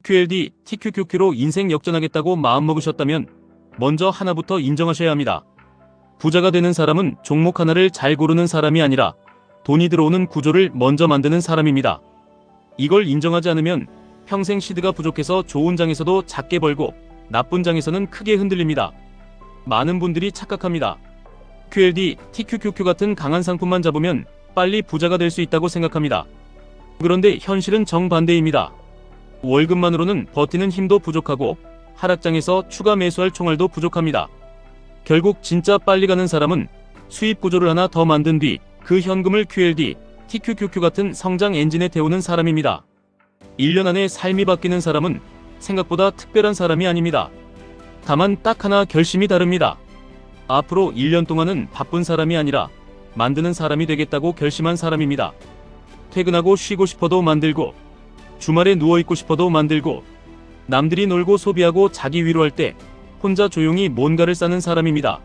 QLD, TQQQ로 인생 역전하겠다고 마음먹으셨다면 먼저 하나부터 인정하셔야 합니다. 부자가 되는 사람은 종목 하나를 잘 고르는 사람이 아니라 돈이 들어오는 구조를 먼저 만드는 사람입니다. 이걸 인정하지 않으면 평생 시드가 부족해서 좋은 장에서도 작게 벌고 나쁜 장에서는 크게 흔들립니다. 많은 분들이 착각합니다. QLD, TQQQ 같은 강한 상품만 잡으면 빨리 부자가 될 수 있다고 생각합니다. 그런데 현실은 정반대입니다. 월급만으로는 버티는 힘도 부족하고 하락장에서 추가 매수할 총알도 부족합니다. 결국 진짜 빨리 가는 사람은 수입 구조를 하나 더 만든 뒤 그 현금을 QLD, TQQQ 같은 성장 엔진에 태우는 사람입니다. 1년 안에 삶이 바뀌는 사람은 생각보다 특별한 사람이 아닙니다. 다만 딱 하나 결심이 다릅니다. 앞으로 1년 동안은 바쁜 사람이 아니라 만드는 사람이 되겠다고 결심한 사람입니다. 퇴근하고 쉬고 싶어도 만들고, 주말에 누워있고 싶어도 만들고, 남들이 놀고 소비하고 자기 위로할 때 혼자 조용히 뭔가를 쌓는 사람입니다.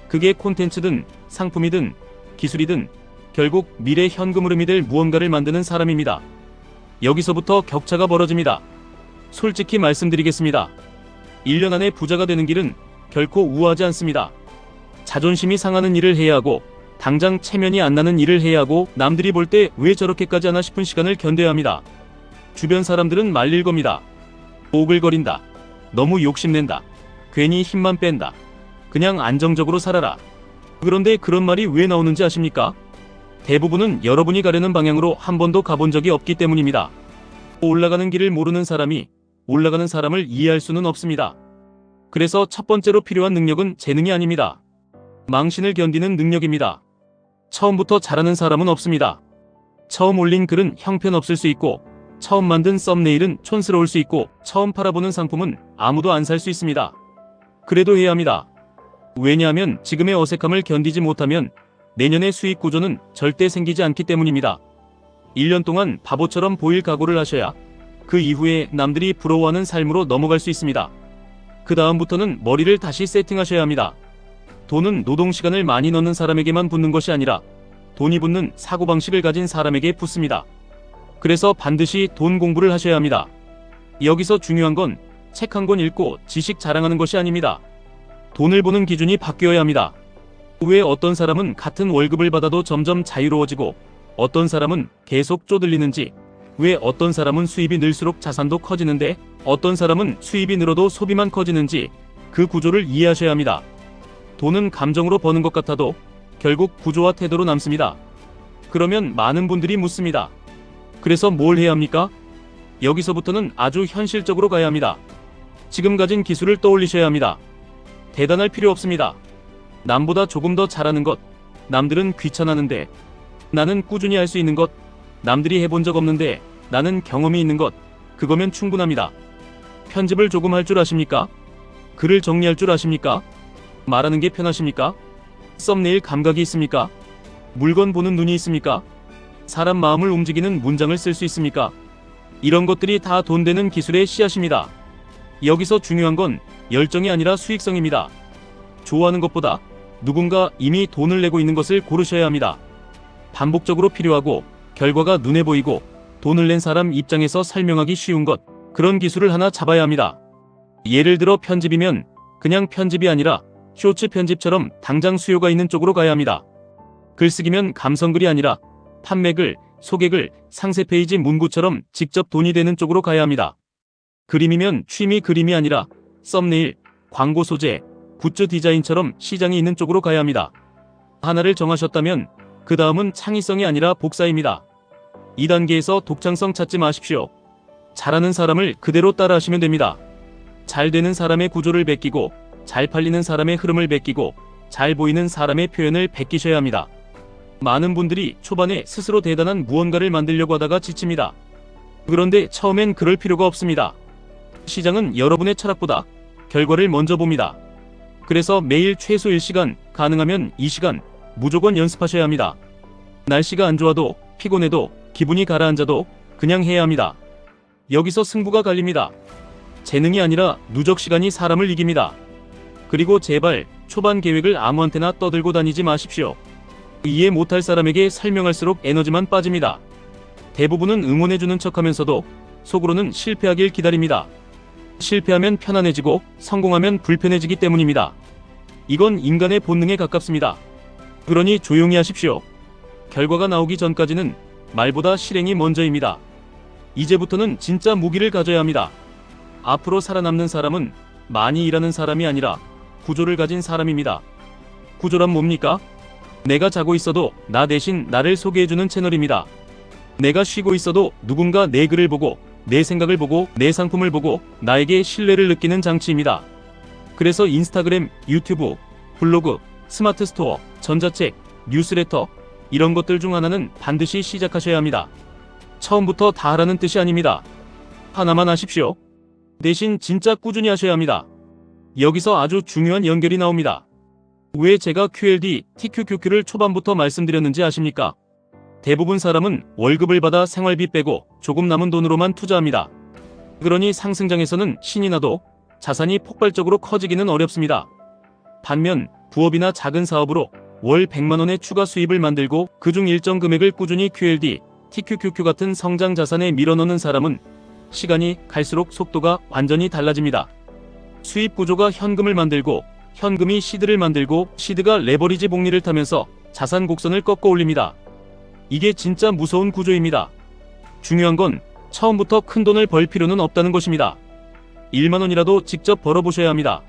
그게 콘텐츠든 상품이든 기술이든 결국 미래 현금 흐름이 될 무언가를 만드는 사람입니다. 여기서부터 격차가 벌어집니다. 솔직히 말씀드리겠습니다. 1년 안에 부자가 되는 길은 결코 우아하지 않습니다. 자존심이 상하는 일을 해야 하고, 당장 체면이 안 나는 일을 해야 하고, 남들이 볼 때 왜 저렇게까지 하나 싶은 시간을 견뎌야 합니다. 주변 사람들은 말릴 겁니다. 오글거린다. 너무 욕심낸다. 괜히 힘만 뺀다. 그냥 안정적으로 살아라. 그런데 그런 말이 왜 나오는지 아십니까? 대부분은 여러분이 가려는 방향으로 한 번도 가본 적이 없기 때문입니다. 올라가는 길을 모르는 사람이 올라가는 사람을 이해할 수는 없습니다. 그래서 첫 번째로 필요한 능력은 재능이 아닙니다. 망신을 견디는 능력입니다. 처음부터 잘하는 사람은 없습니다. 처음 올린 글은 형편없을 수 있고, 처음 만든 썸네일은 촌스러울 수 있고, 처음 팔아보는 상품은 아무도 안 살 수 있습니다. 그래도 해야 합니다. 왜냐하면 지금의 어색함을 견디지 못하면 내년의 수익 구조는 절대 생기지 않기 때문입니다. 1년 동안 바보처럼 보일 각오를 하셔야 그 이후에 남들이 부러워하는 삶으로 넘어갈 수 있습니다. 그 다음부터는 머리를 다시 세팅하셔야 합니다. 돈은 노동시간을 많이 넣는 사람에게만 붙는 것이 아니라 돈이 붙는 사고방식을 가진 사람에게 붙습니다. 그래서 반드시 돈 공부를 하셔야 합니다. 여기서 중요한 건 책 한 권 읽고 지식 자랑하는 것이 아닙니다. 돈을 보는 기준이 바뀌어야 합니다. 왜 어떤 사람은 같은 월급을 받아도 점점 자유로워지고 어떤 사람은 계속 쪼들리는지, 왜 어떤 사람은 수입이 늘수록 자산도 커지는데 어떤 사람은 수입이 늘어도 소비만 커지는지 그 구조를 이해하셔야 합니다. 돈은 감정으로 버는 것 같아도 결국 구조와 태도로 남습니다. 그러면 많은 분들이 묻습니다. 그래서 뭘 해야 합니까? 여기서부터는 아주 현실적으로 가야 합니다. 지금 가진 기술을 떠올리셔야 합니다. 대단할 필요 없습니다. 남보다 조금 더 잘하는 것, 남들은 귀찮아하는데 나는 꾸준히 할 수 있는 것, 남들이 해본 적 없는데 나는 경험이 있는 것, 그거면 충분합니다. 편집을 조금 할 줄 아십니까? 글을 정리할 줄 아십니까? 말하는 게 편하십니까? 썸네일 감각이 있습니까? 물건 보는 눈이 있습니까? 사람 마음을 움직이는 문장을 쓸 수 있습니까? 이런 것들이 다 돈 되는 기술의 씨앗입니다. 여기서 중요한 건 열정이 아니라 수익성입니다. 좋아하는 것보다 누군가 이미 돈을 내고 있는 것을 고르셔야 합니다. 반복적으로 필요하고 결과가 눈에 보이고 돈을 낸 사람 입장에서 설명하기 쉬운 것, 그런 기술을 하나 잡아야 합니다. 예를 들어 편집이면 그냥 편집이 아니라 쇼츠 편집처럼 당장 수요가 있는 쪽으로 가야 합니다. 글쓰기면 감성글이 아니라 판매글, 소개글, 상세페이지 문구처럼 직접 돈이 되는 쪽으로 가야 합니다. 그림이면 취미 그림이 아니라 썸네일, 광고 소재, 굿즈 디자인처럼 시장이 있는 쪽으로 가야 합니다. 하나를 정하셨다면 그 다음은 창의성이 아니라 복사입니다. 2단계에서 독창성 찾지 마십시오. 잘하는 사람을 그대로 따라하시면 됩니다. 잘 되는 사람의 구조를 베끼고 잘 팔리는 사람의 흐름을 베끼고 잘 보이는 사람의 표현을 베끼셔야 합니다. 많은 분들이 초반에 스스로 대단한 무언가를 만들려고 하다가 지칩니다. 그런데 처음엔 그럴 필요가 없습니다. 시장은 여러분의 철학보다 결과를 먼저 봅니다. 그래서 매일 최소 1시간, 가능하면 2시간 무조건 연습하셔야 합니다. 날씨가 안 좋아도, 피곤해도, 기분이 가라앉아도 그냥 해야 합니다. 여기서 승부가 갈립니다. 재능이 아니라 누적 시간이 사람을 이깁니다. 그리고 제발 초반 계획을 아무한테나 떠들고 다니지 마십시오. 이해 못할 사람에게 설명할수록 에너지만 빠집니다. 대부분은 응원해주는 척하면서도 속으로는 실패하길 기다립니다. 실패하면 편안해지고 성공하면 불편해지기 때문입니다. 이건 인간의 본능에 가깝습니다. 그러니 조용히 하십시오. 결과가 나오기 전까지는 말보다 실행이 먼저입니다. 이제부터는 진짜 무기를 가져야 합니다. 앞으로 살아남는 사람은 많이 일하는 사람이 아니라 구조를 가진 사람입니다. 구조란 뭡니까? 내가 자고 있어도 나 대신 나를 소개해주는 채널입니다. 내가 쉬고 있어도 누군가 내 글을 보고 내 생각을 보고 내 상품을 보고 나에게 신뢰를 느끼는 장치입니다. 그래서 인스타그램, 유튜브, 블로그, 스마트 스토어, 전자책, 뉴스레터 이런 것들 중 하나는 반드시 시작하셔야 합니다. 처음부터 다 하라는 뜻이 아닙니다. 하나만 하십시오. 대신 진짜 꾸준히 하셔야 합니다. 여기서 아주 중요한 연결이 나옵니다. 왜 제가 QLD, TQQQ를 초반부터 말씀드렸는지 아십니까? 대부분 사람은 월급을 받아 생활비 빼고 조금 남은 돈으로만 투자합니다. 그러니 상승장에서는 신이 나도 자산이 폭발적으로 커지기는 어렵습니다. 반면 부업이나 작은 사업으로 월 100만원의 추가 수입을 만들고 그중 일정 금액을 꾸준히 QLD, TQQQ 같은 성장 자산에 밀어넣는 사람은 시간이 갈수록 속도가 완전히 달라집니다. 수입 구조가 현금을 만들고 현금이 시드를 만들고 시드가 레버리지 복리를 타면서 자산 곡선을 꺾어 올립니다. 이게 진짜 무서운 구조입니다. 중요한 건 처음부터 큰 돈을 벌 필요는 없다는 것입니다. 1만원이라도 직접 벌어보셔야 합니다.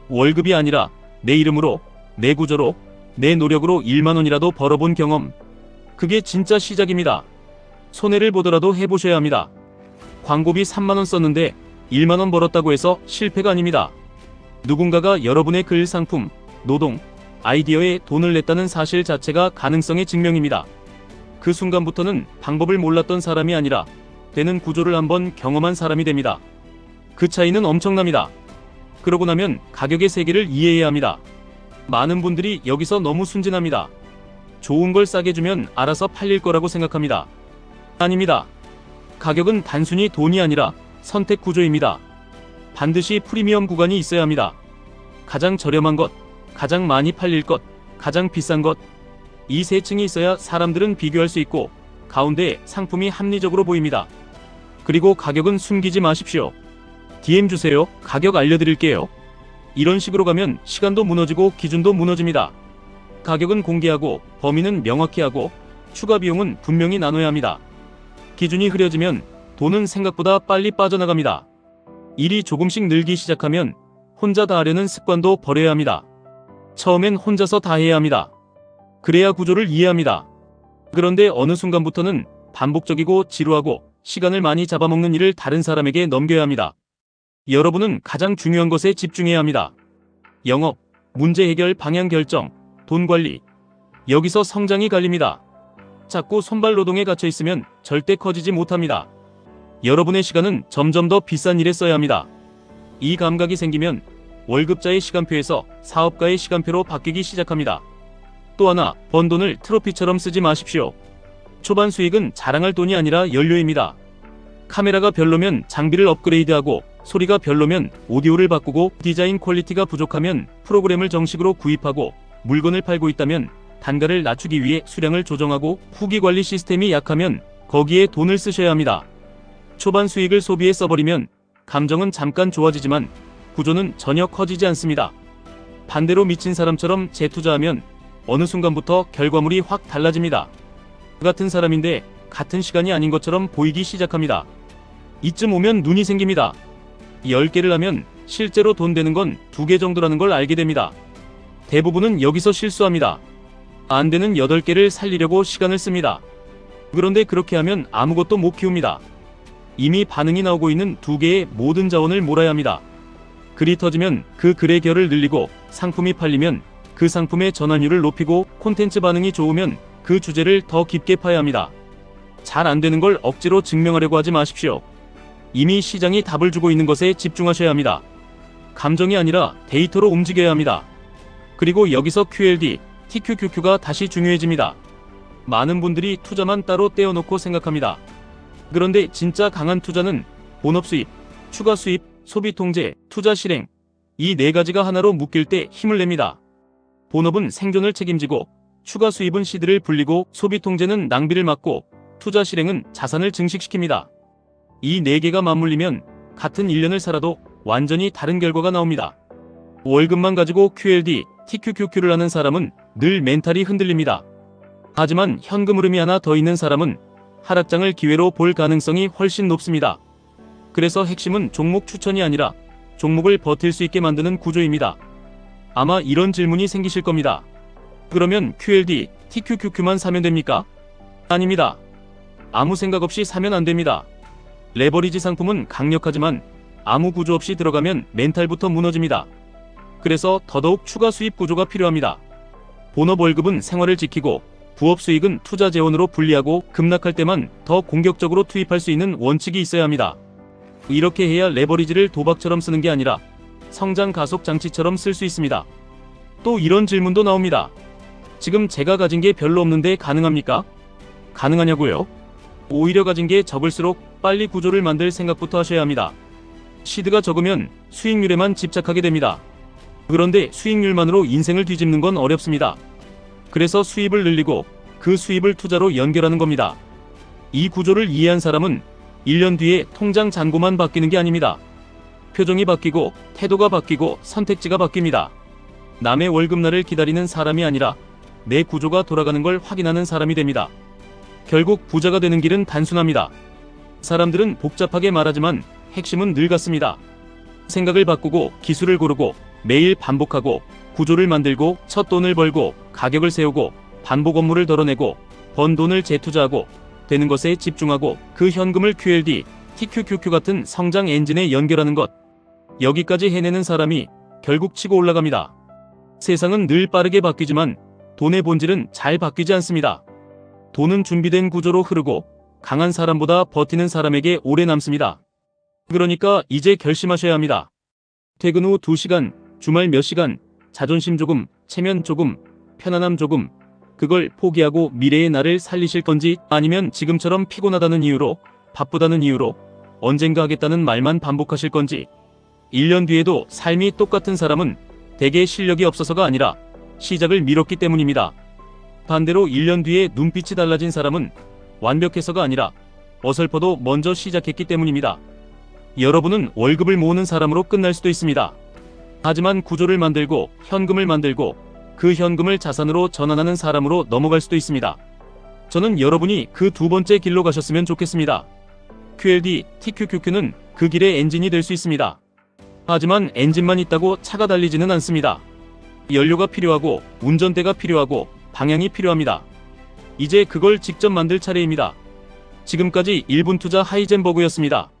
월급이 아니라 내 이름으로, 내 구조로, 내 노력으로 1만원이라도 벌어본 경험. 그게 진짜 시작입니다. 손해를 보더라도 해보셔야 합니다. 광고비 3만원 썼는데 1만원 벌었다고 해서 실패가 아닙니다. 누군가가 여러분의 글, 상품, 노동, 아이디어에 돈을 냈다는 사실 자체가 가능성의 증명입니다. 그 순간부터는 방법을 몰랐던 사람이 아니라 되는 구조를 한번 경험한 사람이 됩니다. 그 차이는 엄청납니다. 그러고 나면 가격의 세계를 이해해야 합니다. 많은 분들이 여기서 너무 순진합니다. 좋은 걸 싸게 주면 알아서 팔릴 거라고 생각합니다. 아닙니다. 가격은 단순히 돈이 아니라 선택 구조입니다. 반드시 프리미엄 구간이 있어야 합니다. 가장 저렴한 것, 가장 많이 팔릴 것, 가장 비싼 것. 이 세 층이 있어야 사람들은 비교할 수 있고 가운데에 상품이 합리적으로 보입니다. 그리고 가격은 숨기지 마십시오. DM 주세요. 가격 알려드릴게요. 이런 식으로 가면 시간도 무너지고 기준도 무너집니다. 가격은 공개하고 범위는 명확히 하고 추가 비용은 분명히 나눠야 합니다. 기준이 흐려지면 돈은 생각보다 빨리 빠져나갑니다. 일이 조금씩 늘기 시작하면 혼자 다 하려는 습관도 버려야 합니다. 처음엔 혼자서 다 해야 합니다. 그래야 구조를 이해합니다. 그런데 어느 순간부터는 반복적이고 지루하고 시간을 많이 잡아먹는 일을 다른 사람에게 넘겨야 합니다. 여러분은 가장 중요한 것에 집중해야 합니다. 영업, 문제 해결, 방향 결정, 돈 관리. 여기서 성장이 갈립니다. 자꾸 손발 노동에 갇혀 있으면 절대 커지지 못합니다. 여러분의 시간은 점점 더 비싼 일에 써야 합니다. 이 감각이 생기면 월급자의 시간표에서 사업가의 시간표로 바뀌기 시작합니다. 또 하나, 번 돈을 트로피처럼 쓰지 마십시오. 초반 수익은 자랑할 돈이 아니라 연료입니다. 카메라가 별로면 장비를 업그레이드하고, 소리가 별로면 오디오를 바꾸고, 디자인 퀄리티가 부족하면 프로그램을 정식으로 구입하고, 물건을 팔고 있다면 단가를 낮추기 위해 수량을 조정하고, 후기 관리 시스템이 약하면 거기에 돈을 쓰셔야 합니다. 초반 수익을 소비에 써버리면 감정은 잠깐 좋아지지만 구조는 전혀 커지지 않습니다. 반대로 미친 사람처럼 재투자하면 어느 순간부터 결과물이 확 달라집니다. 같은 사람인데 같은 시간이 아닌 것처럼 보이기 시작합니다. 이쯤 오면 눈이 생깁니다. 10개를 하면 실제로 돈 되는 건 2개 정도라는 걸 알게 됩니다. 대부분은 여기서 실수합니다. 안 되는 8개를 살리려고 시간을 씁니다. 그런데 그렇게 하면 아무것도 못 키웁니다. 이미 반응이 나오고 있는 2개의 모든 자원을 몰아야 합니다. 글이 터지면 그 글의 결을 늘리고, 상품이 팔리면 그 상품의 전환율을 높이고, 콘텐츠 반응이 좋으면 그 주제를 더 깊게 파야 합니다. 잘 안 되는 걸 억지로 증명하려고 하지 마십시오. 이미 시장이 답을 주고 있는 것에 집중하셔야 합니다. 감정이 아니라 데이터로 움직여야 합니다. 그리고 여기서 QLD, TQQQ가 다시 중요해집니다. 많은 분들이 투자만 따로 떼어놓고 생각합니다. 그런데 진짜 강한 투자는 본업 수입, 추가 수입, 소비 통제, 투자 실행, 이 4가지가 하나로 묶일 때 힘을 냅니다. 본업은 생존을 책임지고, 추가 수입은 시드를 불리고, 소비 통제는 낭비를 막고, 투자 실행은 자산을 증식시킵니다. 이 4개가 맞물리면 같은 1년을 살아도 완전히 다른 결과가 나옵니다. 월급만 가지고 QLD, TQQQ를 하는 사람은 늘 멘탈이 흔들립니다. 하지만 현금 흐름이 하나 더 있는 사람은 하락장을 기회로 볼 가능성이 훨씬 높습니다. 그래서 핵심은 종목 추천이 아니라 종목을 버틸 수 있게 만드는 구조입니다. 아마 이런 질문이 생기실 겁니다. 그러면 QLD, TQQQ만 사면 됩니까? 아닙니다. 아무 생각 없이 사면 안 됩니다. 레버리지 상품은 강력하지만 아무 구조 없이 들어가면 멘탈부터 무너집니다. 그래서 더더욱 추가 수입 구조가 필요합니다. 본업 월급은 생활을 지키고 부업 수익은 투자 재원으로 분리하고 급락할 때만 더 공격적으로 투입할 수 있는 원칙이 있어야 합니다. 이렇게 해야 레버리지를 도박처럼 쓰는 게 아니라 성장 가속 장치처럼 쓸 수 있습니다. 또 이런 질문도 나옵니다. 지금 제가 가진 게 별로 없는데 가능합니까? 가능하냐고요? 오히려 가진 게 적을수록 빨리 구조를 만들 생각부터 하셔야 합니다. 시드가 적으면 수익률에만 집착하게 됩니다. 그런데 수익률만으로 인생을 뒤집는 건 어렵습니다. 그래서 수입을 늘리고 그 수입을 투자로 연결하는 겁니다. 이 구조를 이해한 사람은 1년 뒤에 통장 잔고만 바뀌는 게 아닙니다. 표정이 바뀌고 태도가 바뀌고 선택지가 바뀝니다. 남의 월급날을 기다리는 사람이 아니라 내 구조가 돌아가는 걸 확인하는 사람이 됩니다. 결국 부자가 되는 길은 단순합니다. 사람들은 복잡하게 말하지만 핵심은 늘 같습니다. 생각을 바꾸고 기술을 고르고 매일 반복하고 구조를 만들고 첫 돈을 벌고 가격을 세우고 반복 업무를 덜어내고 번 돈을 재투자하고 되는 것에 집중하고 그 현금을 QLD, TQQQ 같은 성장 엔진에 연결하는 것. 여기까지 해내는 사람이 결국 치고 올라갑니다. 세상은 늘 빠르게 바뀌지만 돈의 본질은 잘 바뀌지 않습니다. 돈은 준비된 구조로 흐르고 강한 사람보다 버티는 사람에게 오래 남습니다. 그러니까 이제 결심하셔야 합니다. 퇴근 후 2시간, 주말 몇 시간, 자존심 조금, 체면 조금, 편안함 조금, 그걸 포기하고 미래의 나를 살리실 건지 아니면 지금처럼 피곤하다는 이유로, 바쁘다는 이유로 언젠가 하겠다는 말만 반복하실 건지. 1년 뒤에도 삶이 똑같은 사람은 대개 실력이 없어서가 아니라 시작을 미뤘기 때문입니다. 반대로 1년 뒤에 눈빛이 달라진 사람은 완벽해서가 아니라 어설퍼도 먼저 시작했기 때문입니다. 여러분은 월급을 모으는 사람으로 끝날 수도 있습니다. 하지만 구조를 만들고 현금을 만들고 그 현금을 자산으로 전환하는 사람으로 넘어갈 수도 있습니다. 저는 여러분이 그 두 번째 길로 가셨으면 좋겠습니다. QLD, TQQQ는 그 길의 엔진이 될 수 있습니다. 하지만 엔진만 있다고 차가 달리지는 않습니다. 연료가 필요하고 운전대가 필요하고 방향이 필요합니다. 이제 그걸 직접 만들 차례입니다. 지금까지 1분 투자 하이젠버그였습니다.